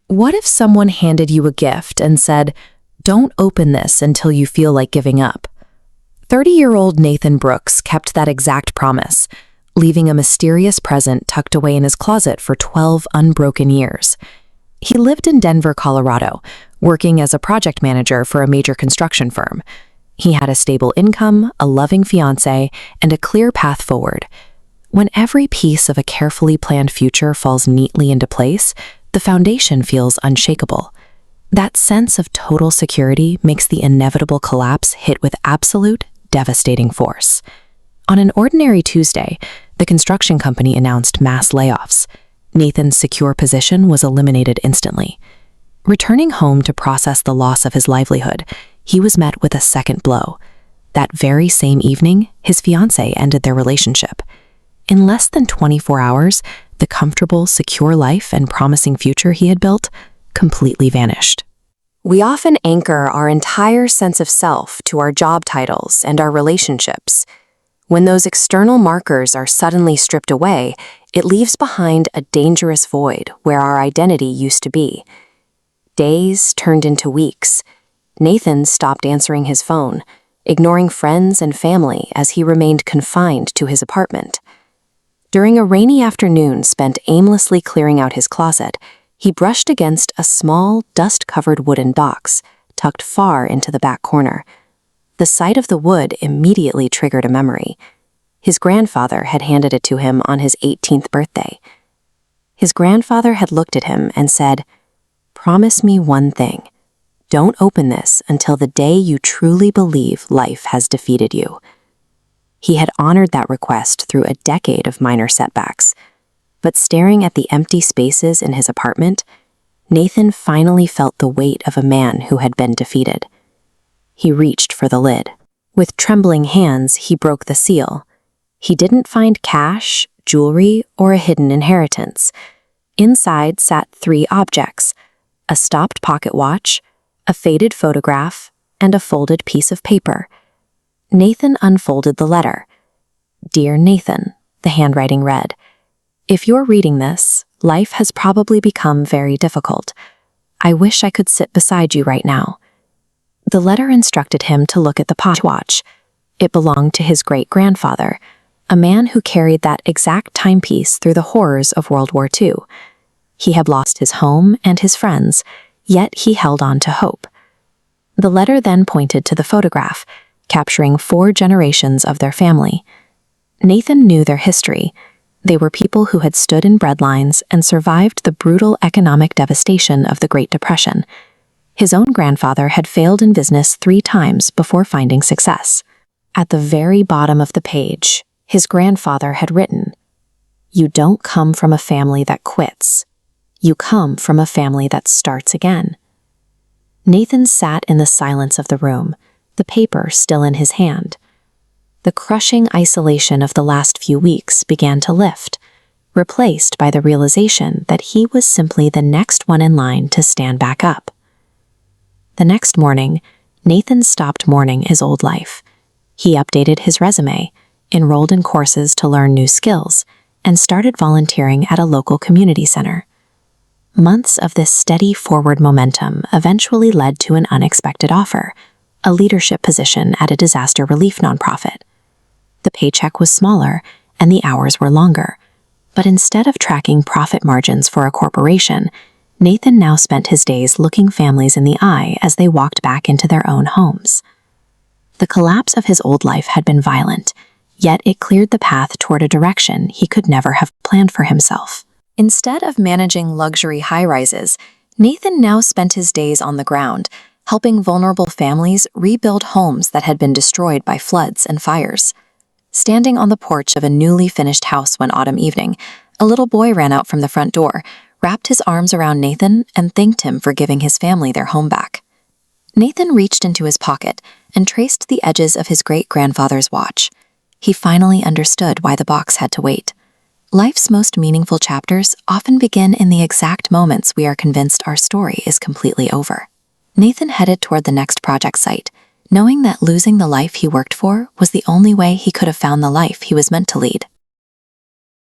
What if someone handed you a gift and said, "Don't open this until you feel like giving up"? 30-year-old Nathan Brooks kept that exact promise, leaving a mysterious present tucked away in his closet for 12 unbroken years. He lived in Denver, Colorado, working as a project manager for a major construction firm. He had a stable income, a loving fiancé, and a clear path forward. When every piece of a carefully planned future falls neatly into place, the foundation feels unshakable. That sense of total security makes the inevitable collapse hit with absolute, devastating force. On an ordinary Tuesday, the construction company announced mass layoffs. Nathan's secure position was eliminated instantly. Returning home to process the loss of his livelihood, he was met with a second blow. That very same evening, his fiancée ended their relationship. In less than 24 hours, the comfortable, secure life and promising future he had built completely vanished. We often anchor our entire sense of self to our job titles and our relationships. When those external markers are suddenly stripped away, it leaves behind a dangerous void where our identity used to be. Days turned into weeks. Nathan stopped answering his phone, ignoring friends and family as he remained confined to his apartment. During a rainy afternoon spent aimlessly clearing out his closet, he brushed against a small, dust-covered wooden box tucked far into the back corner. The sight of the wood immediately triggered a memory. His grandfather had handed it to him on his 18th birthday. His grandfather had looked at him and said, "Promise me one thing. Don't open this until the day you truly believe life has defeated you." He had honored that request through a decade of minor setbacks. But staring at the empty spaces in his apartment, Nathan finally felt the weight of a man who had been defeated. He reached for the lid. With trembling hands, he broke the seal. He didn't find cash, jewelry, or a hidden inheritance. Inside sat 3 objects: a stopped pocket watch, a faded photograph, and a folded piece of paper. Nathan unfolded the letter. "Dear Nathan," the handwriting read, "if you're reading this, life has probably become very difficult. I wish I could sit beside you right now." The letter instructed him to look at the pocket watch. It belonged to his great-grandfather, a man who carried that exact timepiece through the horrors of World War II. He had lost his home and his friends, yet he held on to hope. The letter then pointed to the photograph, capturing 4 generations of their family. Nathan knew their history. They were people who had stood in breadlines and survived the brutal economic devastation of the Great Depression. His own grandfather had failed in business 3 times before finding success. At the very bottom of the page, his grandfather had written, "You don't come from a family that quits. You come from a family that starts again." Nathan sat in the silence of the room, the paper still in his hand. The crushing isolation of the last few weeks began to lift, replaced by the realization that he was simply the next one in line to stand back up. The next morning, Nathan stopped mourning his old life. He updated his resume, enrolled in courses to learn new skills, and started volunteering at a local community center. Months of this steady forward momentum eventually led to an unexpected offer, a leadership position at a disaster relief nonprofit. The paycheck was smaller and the hours were longer, but instead of tracking profit margins for a corporation, Nathan now spent his days looking families in the eye as they walked back into their own homes. The collapse of his old life had been violent, yet it cleared the path toward a direction he could never have planned for himself. Instead of managing luxury high-rises, Nathan now spent his days on the ground, helping vulnerable families rebuild homes that had been destroyed by floods and fires. Standing on the porch of a newly finished house one autumn evening, a little boy ran out from the front door, wrapped his arms around Nathan, and thanked him for giving his family their home back. Nathan reached into his pocket and traced the edges of his great-grandfather's watch. He finally understood why the box had to wait. Life's most meaningful chapters often begin in the exact moments we are convinced our story is completely over. Nathan headed toward the next project site, knowing that losing the life he worked for was the only way he could have found the life he was meant to lead.